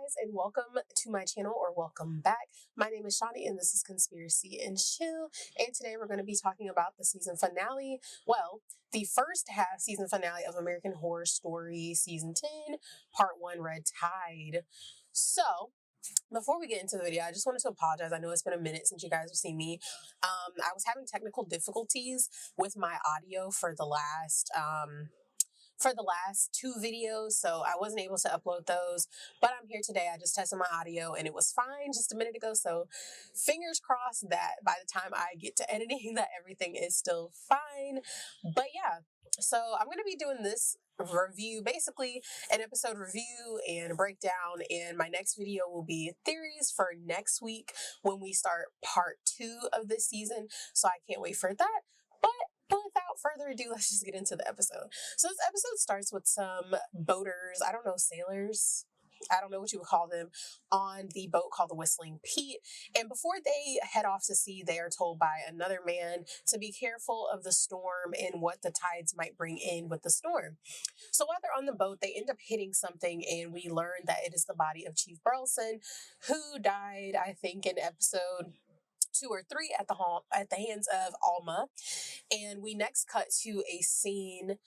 guys, and welcome to my channel, or welcome back. My name is Shawnee and this is Conspiracy and Chill, and today we're going to be talking about the season finale, the first half season finale of American Horror Story Season 10, Part 1, Red Tide. So, before we get into the video, I just wanted to apologize. I know it's been a minute since you guys have seen me. I was having technical difficulties with my audio for the last two videos, so I wasn't able to upload those, but I'm here today. I just tested my audio and it was fine just a minute ago, so fingers crossed that by the time I get to editing that everything is still fine. But yeah, so I'm going to be doing this review, basically an episode review and a breakdown, and my next video will be theories for next week when we start part 2 of this season, so I can't wait for that. But without further ado, let's just get into the episode. So this episode starts with some boaters, I don't know, sailors, I don't know what you would call them, on the boat called the Whistling Pete. And before they head off to sea, they are told by another man to be careful of the storm and what the tides might bring in with the storm. So while they're on the boat, they end up hitting something, and we learn that it is the body of Chief Burleson, who died, I think, in episode 2 or 3 at the hands of Alma. And we next cut to a scene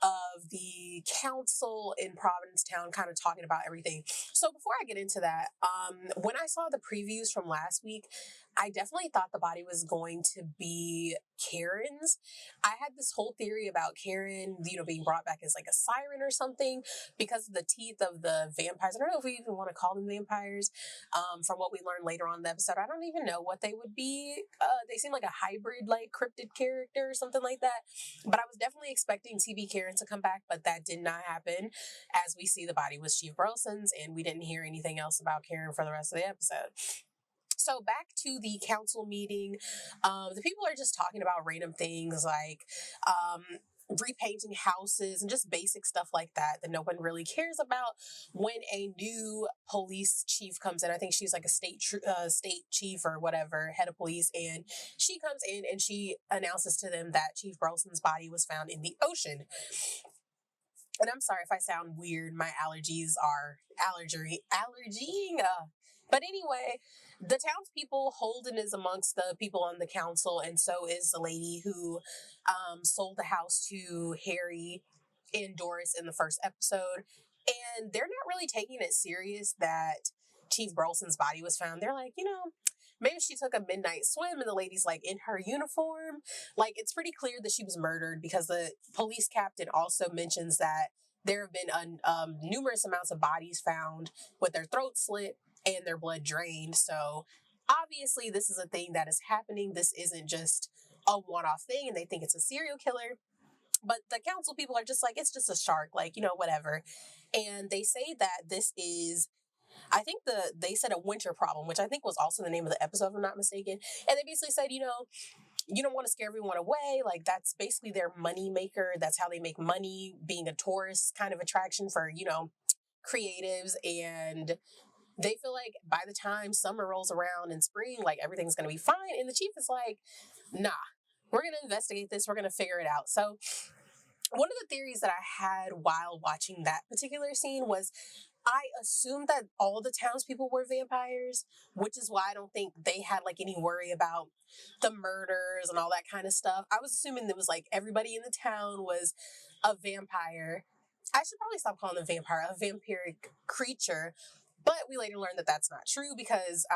of the council in Provincetown kind of talking about everything. So before I get into that, when I saw the previews from last week, I definitely thought the body was going to be Karen's. I had this whole theory about Karen, being brought back as like a siren or something because of the teeth of the vampires. I don't know if we even want to call them vampires. From what we learned later on in the episode, I don't even know what they would be. They seem like a hybrid, like cryptid character or something like that. But I was definitely expecting TB Karen to come back, but that did not happen, as we see the body was Chief Burleson's, and we didn't hear anything else about Karen for the rest of the episode. So back to the council meeting, the people are just talking about random things like repainting houses and just basic stuff like that no one really cares about when a new police chief comes in. I think she's like a state chief or whatever, head of police, and she comes in and she announces to them that Chief Burleson's body was found in the ocean. And I'm sorry if I sound weird. My allergies are allergying. But anyway, the townspeople, Holden is amongst the people on the council, and so is the lady who sold the house to Harry and Doris in the first episode. And they're not really taking it serious that Chief Burleson's body was found. They're like, maybe she took a midnight swim and the lady's like in her uniform. Like, it's pretty clear that she was murdered because the police captain also mentions that there have been numerous amounts of bodies found with their throats slit and their blood drained. So obviously this is a thing that is happening. This isn't just a one-off thing, and they think it's a serial killer. But the council people are just like, it's just a shark, like, whatever. And they say that this is, I think they said a winter problem, which I think was also the name of the episode, if I'm not mistaken. And they basically said, you don't want to scare everyone away. Like, that's basically their money maker. That's how they make money, being a tourist kind of attraction for, creatives. And they feel like by the time summer rolls around and spring, like, everything's going to be fine. And the chief is like, nah, we're going to investigate this. We're going to figure it out. So one of the theories that I had while watching that particular scene was, I assumed that all the townspeople were vampires, which is why I don't think they had like any worry about the murders and all that kind of stuff. I was assuming it was like everybody in the town was a vampire. I should probably stop calling them vampire, a vampiric creature. But we later learned that that's not true because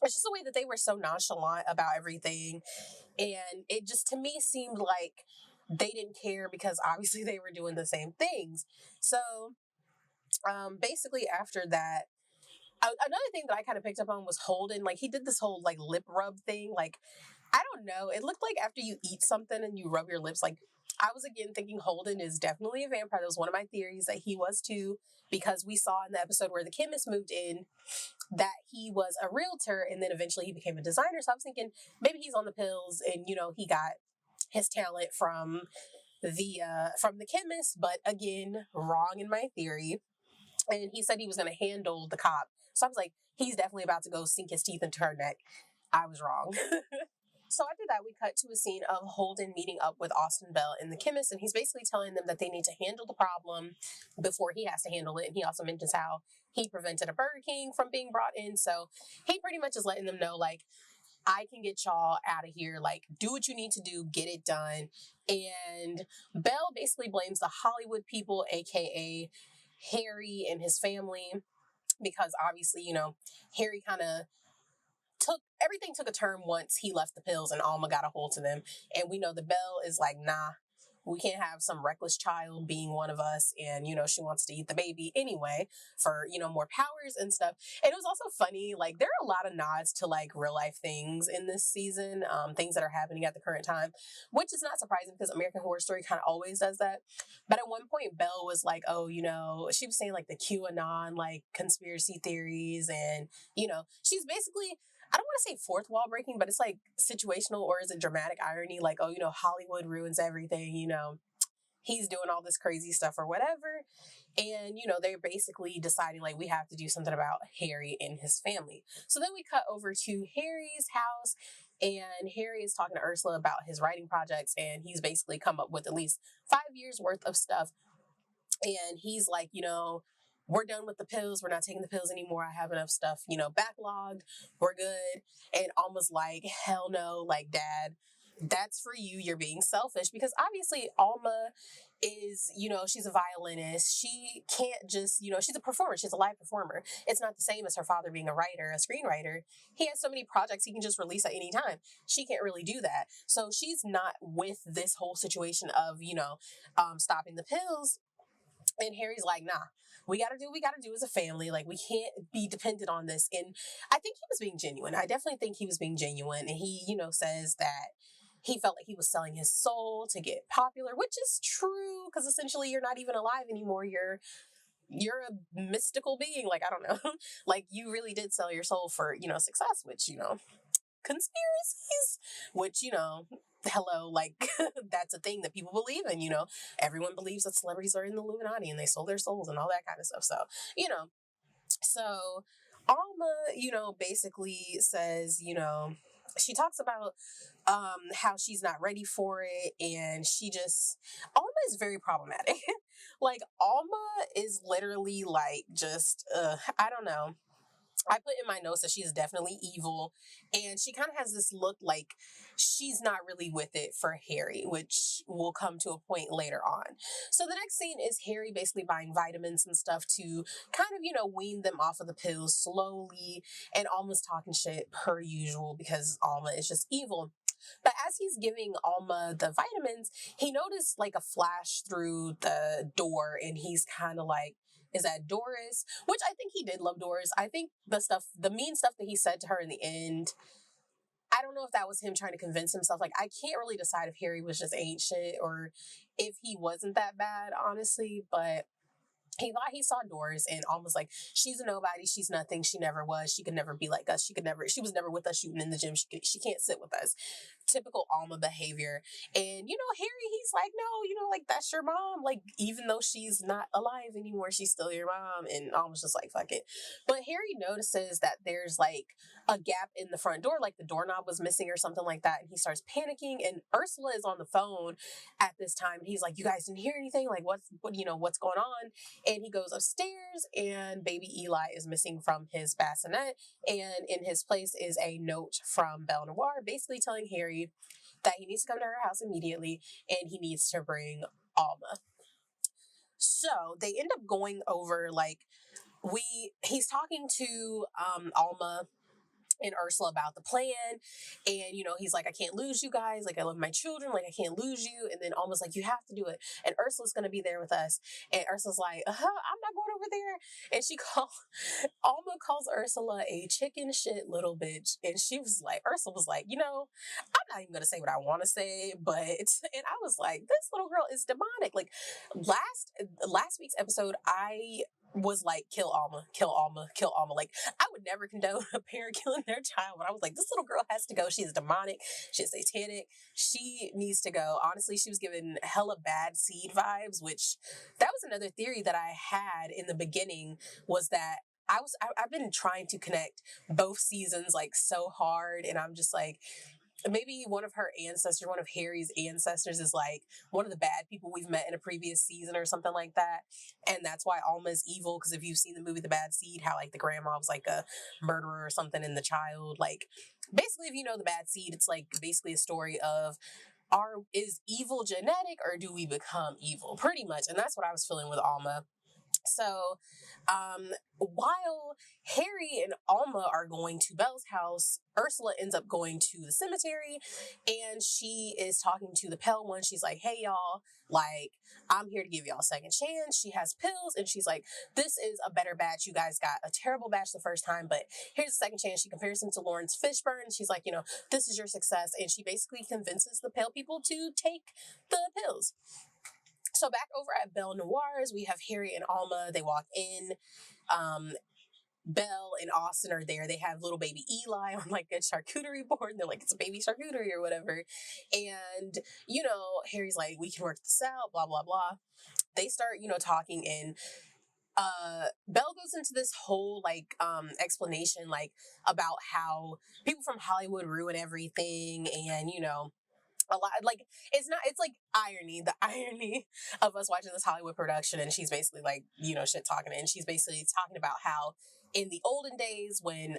it's just the way that they were so nonchalant about everything. And it just, to me, seemed like they didn't care because obviously they were doing the same things. So basically after that, another thing that I kind of picked up on was Holden. Like, he did this whole like lip rub thing. Like, I don't know. It looked like after you eat something and you rub your lips, like, I was again thinking Holden is definitely a vampire. That was one of my theories, that he was too, because we saw in the episode where the chemist moved in that he was a realtor and then eventually he became a designer. So I was thinking maybe he's on the pills and, he got his talent from the chemist. But again, wrong in my theory. And he said he was going to handle the cop. So I was like, he's definitely about to go sink his teeth into her neck. I was wrong. So after that, we cut to a scene of Holden meeting up with Austin Bell and the chemist, and he's basically telling them that they need to handle the problem before he has to handle it. And he also mentions how he prevented a Burger King from being brought in. So he pretty much is letting them know, like, I can get y'all out of here. Like, do what you need to do, get it done. And Bell basically blames the Hollywood people, aka Harry and his family, because obviously, Harry kind of took a turn once he left the pills and Alma got a hold to them. And we know the Belle is like, nah, we can't have some reckless child being one of us. And, she wants to eat the baby anyway for, more powers and stuff. And it was also funny, like, there are a lot of nods to like real life things in this season, things that are happening at the current time, which is not surprising because American Horror Story kind of always does that. But at one point, Belle was like, oh, she was saying like the QAnon, like conspiracy theories. And, she's basically, I don't want to say fourth wall breaking, but it's like situational, or is it dramatic irony? Like, oh, Hollywood ruins everything, he's doing all this crazy stuff or whatever. And, they're basically deciding like we have to do something about Harry and his family. So then we cut over to Harry's house, and Harry is talking to Ursula about his writing projects, and he's basically come up with at least 5 years worth of stuff. And he's like, we're done with the pills. We're not taking the pills anymore. I have enough stuff, backlogged. We're good. And Alma's like, hell no, like, Dad, that's for you. You're being selfish. Because obviously Alma is, she's a violinist. She can't just, she's a performer. She's a live performer. It's not the same as her father being a writer, a screenwriter. He has so many projects he can just release at any time. She can't really do that. So she's not with this whole situation of, stopping the pills. And Harry's like, nah, we got to do what we got to do as a family. Like, we can't be dependent on this. And I think he was being genuine. I definitely think he was being genuine. And he, says that he felt like he was selling his soul to get popular, which is true, because essentially you're not even alive anymore. You're a mystical being. Like, I don't know. Like, you really did sell your soul for, success, which, conspiracies, which, hello, like, that's a thing that people believe in, everyone believes that celebrities are in the Illuminati and they sold their souls and all that kind of stuff. So, so Alma, basically says, she talks about how she's not ready for it, and Alma is very problematic. Like, Alma is literally like just I don't know. I put in my notes that she is definitely evil, and she kind of has this look like she's not really with it for Harry, which will come to a point later on. So the next scene is Harry basically buying vitamins and stuff to kind of, wean them off of the pills slowly, and almost talking shit per usual because Alma is just evil. But as he's giving Alma the vitamins, he noticed like a flash through the door, and he's kind of like, is that Doris? Which I think he did love Doris. I think the mean stuff that he said to her in the end, I don't know if that was him trying to convince himself. Like, I can't really decide if Harry was just ain't shit or if he wasn't that bad, honestly. But he thought he saw Doris and almost like, she's a nobody, she's nothing, she never was, she could never be like us, she was never with us shooting in the gym, she can't sit with us. Typical Alma behavior. And Harry, he's like, no, like, that's your mom. Like, even though she's not alive anymore, she's still your mom. And Alma's just like, fuck it. But Harry notices that there's like a gap in the front door, like the doorknob was missing or something like that, and he starts panicking. And Ursula is on the phone at this time, and he's like, you guys didn't hear anything? Like, what's going on? And he goes upstairs, and baby Eli is missing from his bassinet. And in his place is a note from Belle Noire, basically telling Harry that he needs to come to her house immediately, and he needs to bring Alma. So they end up going over, like, he's talking to Alma and Ursula about the plan. And, he's like, I can't lose you guys. Like, I love my children. Like, I can't lose you. And then Alma's like, you have to do it. And Ursula's going to be there with us. And Ursula's like, I'm not going over there. And Alma calls Ursula a chicken shit little bitch. And Ursula was like, I'm not even going to say what I want to say, but, and I was like, this little girl is demonic. Like, last week's episode, I was like, kill Alma, kill Alma, kill Alma. Like, I would never condone a parent killing their child, but I was like, this little girl has to go. She's demonic. She's satanic. She needs to go. Honestly, she was giving hella bad seed vibes, which that was another theory that I had in the beginning, was that I've been trying to connect both seasons like so hard, and I'm just like, maybe one of her ancestors, one of Harry's ancestors, is like one of the bad people we've met in a previous season or something like that. And that's why Alma is evil. Because if you've seen the movie The Bad Seed, how like the grandma was like a murderer or something, and the child, like, basically, if you know The Bad Seed, it's like basically a story of, is evil genetic or do we become evil? Pretty much. And that's what I was feeling with Alma. So, while Harry and Alma are going to Belle's house, Ursula ends up going to the cemetery, and she is talking to the Pale One. She's like, "Hey, y'all, like, I'm here to give y'all a second chance." She has pills, and she's like, "This is a better batch. You guys got a terrible batch the first time, but here's a second chance." She compares him to Lawrence Fishburne. She's like, "This is your success," and she basically convinces the Pale people to take the pills. So back over at Belle Noire's, we have Harry and Alma. They walk in. Belle and Austin are there. They have little baby Eli on like a charcuterie board. And they're like, it's a baby charcuterie or whatever. And, Harry's like, we can work this out, blah, blah, blah. They start, talking, and Belle goes into this whole explanation like about how people from Hollywood ruin everything, and a lot, like, it's like the irony of us watching this Hollywood production, and she's basically like, shit talking, and she's basically talking about how in the olden days when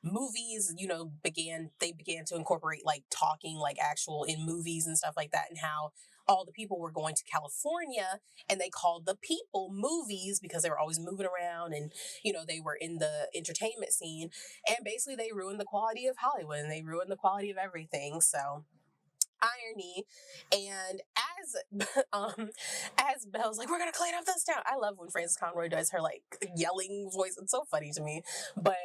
movies began to incorporate like talking like actual in movies and stuff like that, and how all the people were going to California and they called the people movies because they were always moving around, and they were in the entertainment scene, and basically they ruined the quality of Hollywood and they ruined the quality of everything. So irony. And as Belle's like, we're gonna clean up this town. I love when Frances Conroy does her like yelling voice. It's so funny to me. But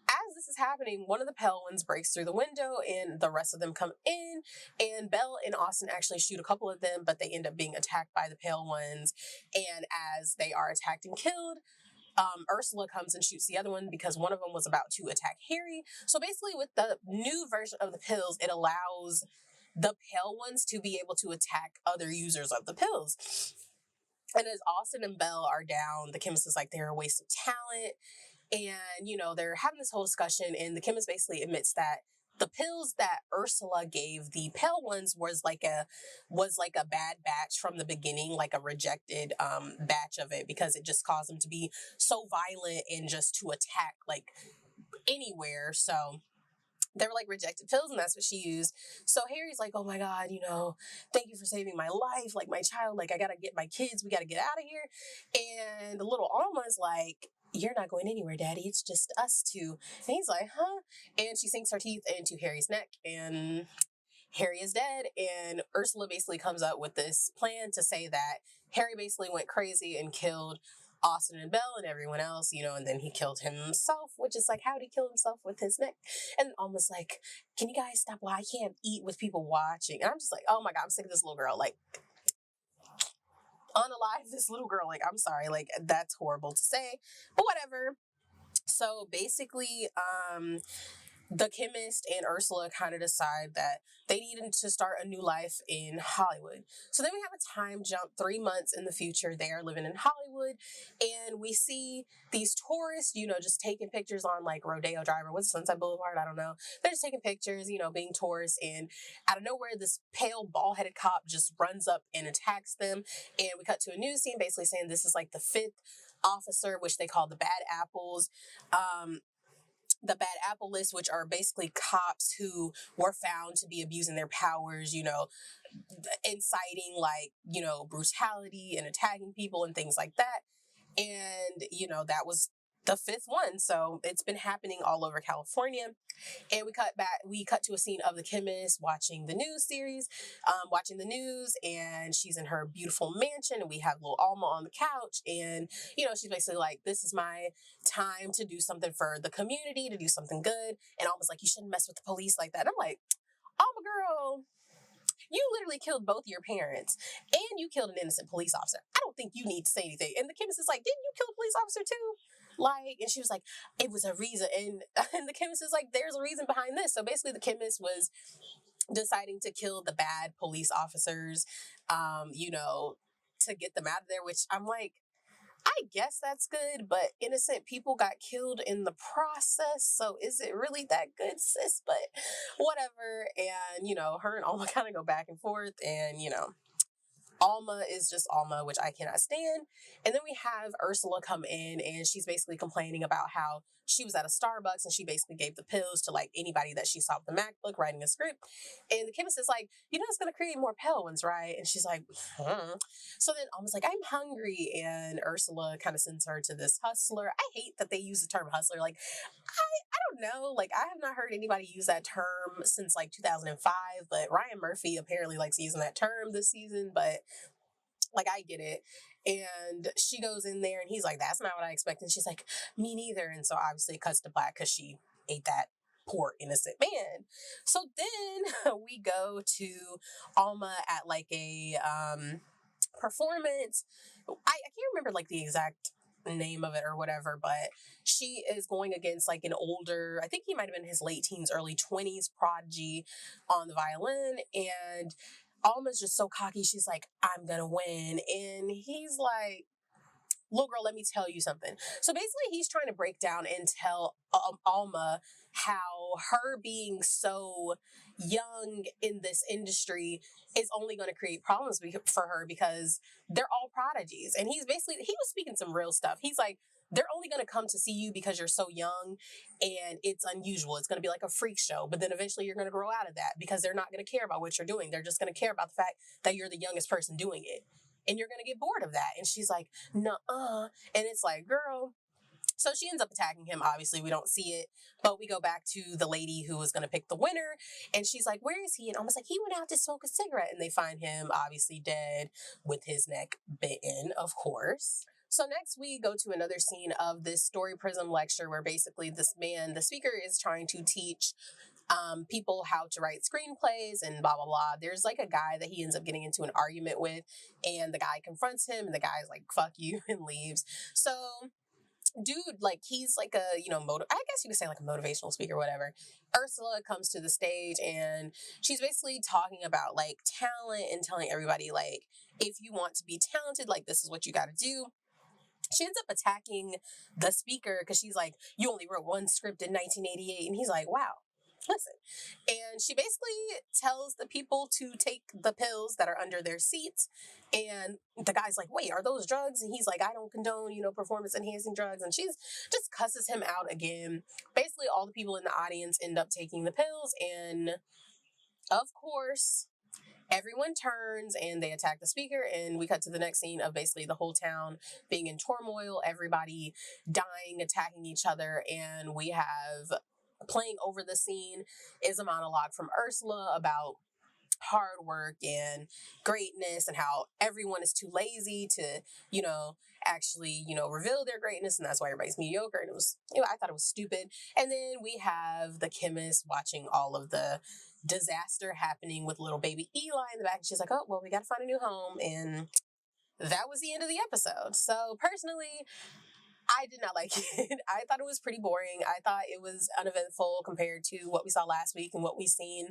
as this is happening, one of the Pale Ones breaks through the window and the rest of them come in, and Belle and Austin actually shoot a couple of them, but they end up being attacked by the Pale Ones. And as they are attacked and killed, Ursula comes and shoots the other one because one of them was about to attack Harry. So basically, with the new version of the pills, it allows the Pale Ones to be able to attack other users of the pills. And as Austin and Belle are down, the chemist is like, they're a waste of talent. And, they're having this whole discussion, and the chemist basically admits that the pills that Ursula gave the Pale Ones was like a bad batch from the beginning, like a rejected batch of it, because it just caused them to be so violent and just to attack like anywhere. So they were like rejected pills, and that's what she used. So Harry's like, oh my God, thank you for saving my life, like my child, like I gotta get my kids, we gotta get out of here. And the little Alma's like, you're not going anywhere, Daddy, it's just us two. And he's like, huh? And she sinks her teeth into Harry's neck, and Harry is dead. And Ursula basically comes up with this plan to say that Harry basically went crazy and killed Austin and Belle and everyone else, and then he killed himself, which is like, how did he kill himself with his neck? And almost like, can you guys stop? Well, I can't eat with people watching. And I'm just like, oh my God, I'm sick of this little girl. Like, unalive this little girl. Like, I'm sorry. Like, that's horrible to say, but whatever. So basically, the chemist and Ursula kind of decide that they needed to start a new life in Hollywood. So then we have a time jump 3 months in the future. They are living in Hollywood, and we see these tourists, just taking pictures on like Rodeo Drive, or what's Sunset Boulevard? I don't know. They're just taking pictures, being tourists, and out of nowhere, this pale, bald-headed cop just runs up and attacks them. And we cut to a news scene basically saying this is like the 5th officer, which they call the Bad Apples. The Bad Apple list, which are basically cops who were found to be abusing their powers, inciting like, brutality and attacking people and things like that. And, that was the 5th one. So it's been happening all over California. And we cut to a scene of the chemist watching the news series, watching the news, and she's in her beautiful mansion, and we have little Alma on the couch, and, she's basically like, this is my time to do something for the community, to do something good. And Alma's like, you shouldn't mess with the police like that. And I'm like, Alma girl, you literally killed both your parents and you killed an innocent police officer. I don't think you need to say anything. And the chemist is like, didn't you kill a police officer too? Like, and she was like, it was a reason. And the chemist is like, there's a reason behind this. So basically the chemist was deciding to kill the bad police officers, to get them out of there, which I'm like, I guess that's good, but innocent people got killed in the process. So is it really that good, sis? But whatever. And, her and Alma kind of go back and forth. And, Alma is just Alma, which I cannot stand. And then we have Ursula come in and she's basically complaining about how she was at a Starbucks and she basically gave the pills to like anybody that she saw with the MacBook writing a script. And the chemist is like, it's going to create more pale ones, right? And she's like, So then Alma's like, I'm hungry. And Ursula kind of sends her to this hustler. I hate that they use the term hustler. Like, I don't know. Like, I have not heard anybody use that term since like 2005, but Ryan Murphy apparently likes using that term this season. But like, I get it. And she goes in there and he's like, that's not what I expected. And she's like, me neither. And so obviously it cuts to black because she ate that poor innocent man. So then we go to Alma at like a performance. I can't remember like the exact name of it or whatever, but she is going against like an older, I think he might have been his late teens, early 20s prodigy on the violin. And Alma's just so cocky. She's like, I'm gonna win. And he's like, little girl, let me tell you something. So basically, he's trying to break down and tell Alma how her being so young in this industry is only going to create problems for her because they're all prodigies. And he was speaking some real stuff. He's like, they're only going to come to see you because you're so young and it's unusual. It's going to be like a freak show, but then eventually you're going to grow out of that because they're not going to care about what you're doing. They're just going to care about the fact that you're the youngest person doing it. And you're going to get bored of that. And she's like, nuh-uh. And it's like, girl. So she ends up attacking him. Obviously, we don't see it. But we go back to the lady who was going to pick the winner. And she's like, where is he? And almost like, he went out to smoke a cigarette. And they find him obviously dead with his neck bitten, of course. So next we go to another scene of this Story Prism lecture where basically this man, the speaker, is trying to teach people how to write screenplays and blah, blah, blah. There's like a guy that he ends up getting into an argument with, and the guy confronts him, and the guy's like, fuck you, and leaves. So, dude, like, he's like a, I guess you could say like a motivational speaker, whatever. Ursula comes to the stage, and she's basically talking about like talent and telling everybody, like, if you want to be talented, like, this is what you got to do. She ends up attacking the speaker because she's like, you only wrote one script in 1988. And he's like, wow, listen. And she basically tells the people to take the pills that are under their seats. And the guy's like, wait, are those drugs? And he's like, I don't condone, performance enhancing drugs. And she's just cusses him out again. Basically, all the people in the audience end up taking the pills. And of course, everyone turns and they attack the speaker, and we cut to the next scene of basically the whole town being in turmoil, everybody dying, attacking each other, and we have playing over the scene is a monologue from Ursula about hard work and greatness and how everyone is too lazy to, actually, reveal their greatness, and that's why everybody's mediocre. And it was, I thought it was stupid. And then we have the chemist watching all of the disaster happening with little baby Eli in the back. And she's like, oh, well, we got to find a new home. And that was the end of the episode. So personally, I did not like it. I thought it was pretty boring. I thought it was uneventful compared to what we saw last week and what we've seen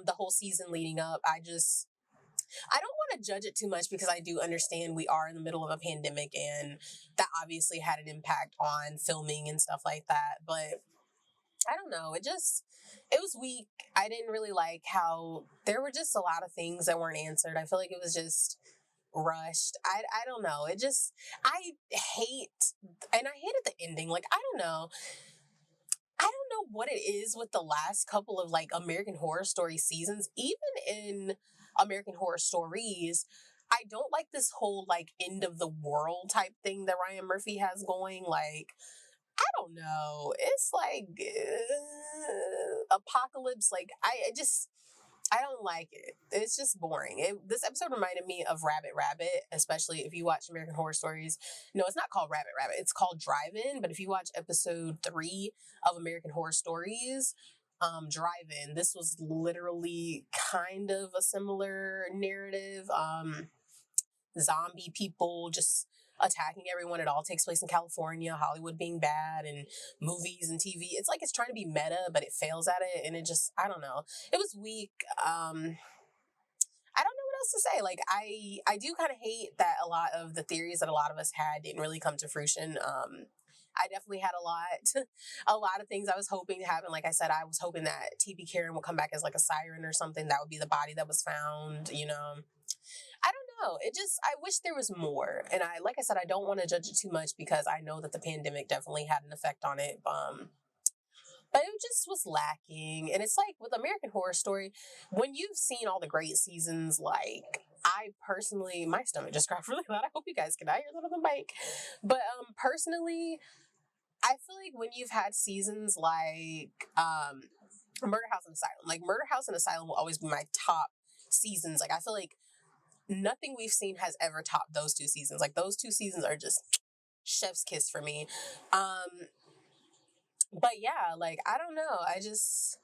the whole season leading up. I don't want to judge it too much because I do understand we are in the middle of a pandemic and that obviously had an impact on filming and stuff like that. But I don't know. It was weak. I didn't really like how there were just a lot of things that weren't answered. I feel like it was just rushed. I don't know. I hate, and I hated the ending. Like, I don't know. I don't know what it is with the last couple of like American Horror Story seasons, even in American Horror Stories. I don't like this whole like end of the world type thing that Ryan Murphy has going. Like, I don't know. It's like apocalypse. Like, I don't like it. It's just boring. This episode reminded me of Rabbit Rabbit, especially if you watch American Horror Stories. No, it's not called Rabbit Rabbit. It's called Drive-In. But if you watch episode 3 of American Horror Stories, Drive-In, this was literally kind of a similar narrative. Zombie people just attacking everyone. It all takes place in California, Hollywood being bad, and movies and TV. It's like it's trying to be meta, but it fails at it. And I don't know. It was weak. I don't know what else to say? Like, I do kind of hate that a lot of the theories that a lot of us had didn't really come to fruition. I definitely had a lot, a lot of things I was hoping to happen. Like I said, I was hoping that TB Karen would come back as like a siren or something. That would be the body that was found. I don't know. I wish there was more. And like I said, I don't want to judge it too much because I know that the pandemic definitely had an effect on it. But it just was lacking. And it's like with American Horror Story, when you've seen all the great seasons, like I personally, my stomach just growled really loud. I hope you guys can hear that on the mic. But personally, I feel like when you've had seasons like Murder House and Asylum, like Murder House and Asylum will always be my top seasons. Like I feel like nothing we've seen has ever topped those two seasons. Like those two seasons are just chef's kiss for me. But yeah, like I don't know. I just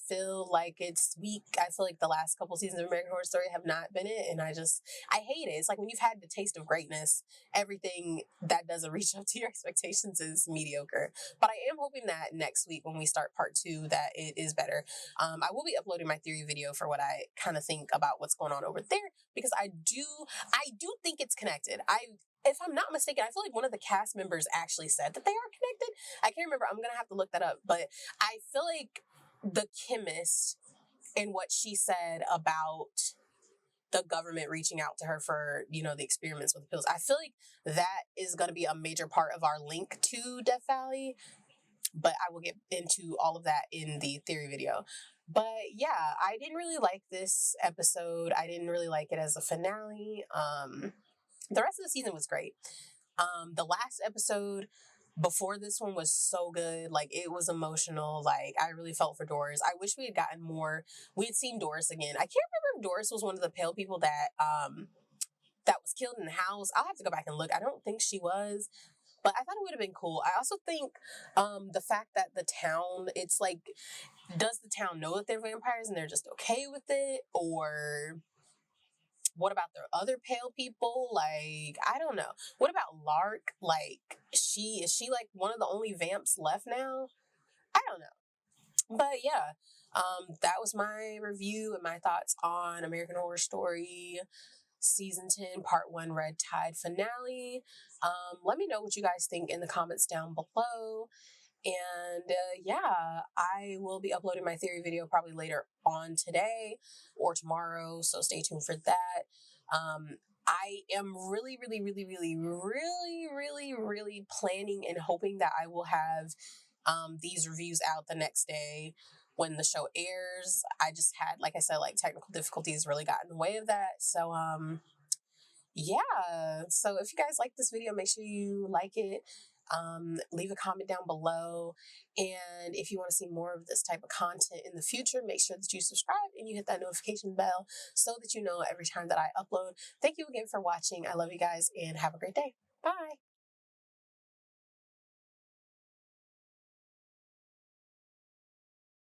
feel like it's weak. I feel like the last couple seasons of American Horror Story have not been it, and I hate it. It's like when you've had the taste of greatness, everything that doesn't reach up to your expectations is mediocre. But I am hoping that next week when we start part 2, that it is better. I will be uploading my theory video for what I kind of think about what's going on over there because I do think it's connected. If I'm not mistaken, I feel like one of the cast members actually said that they are connected. I can't remember. I'm going to have to look that up. But I feel like the chemist and what she said about the government reaching out to her for, the experiments with the pills, I feel like that is going to be a major part of our link to Death Valley. But I will get into all of that in the theory video. But yeah, I didn't really like this episode. I didn't really like it as a finale. The rest of the season was great. The last episode before this one was so good. Like it was emotional. Like I really felt for Doris. I wish we had gotten more. We had seen Doris again. I can't remember if Doris was one of the pale people that was killed in the house. I'll have to go back and look. I don't think she was. But I thought it would have been cool. I also think the fact that the town, it's like, does the town know that they're vampires and they're just okay with it? Or what about their other pale people? Like, I don't know. What about Lark? Like, is she like one of the only vamps left now? I don't know. But yeah, that was my review and my thoughts on American Horror Story season 10 part 1 Red Tide finale. Let me know what you guys think in the comments down below. And yeah, I will be uploading my theory video probably later on today or tomorrow. So stay tuned for that. I am really, really, really, really, really, really, really planning and hoping that I will have these reviews out the next day when the show airs. I just had, like I said, like technical difficulties really got in the way of that. So yeah. So if you guys like this video, make sure you like it. Leave a comment down below. And if you want to see more of this type of content in the future, make sure that you subscribe and you hit that notification bell so that you know every time that I upload. Thank you again for watching. I love you guys and have a great day. Bye.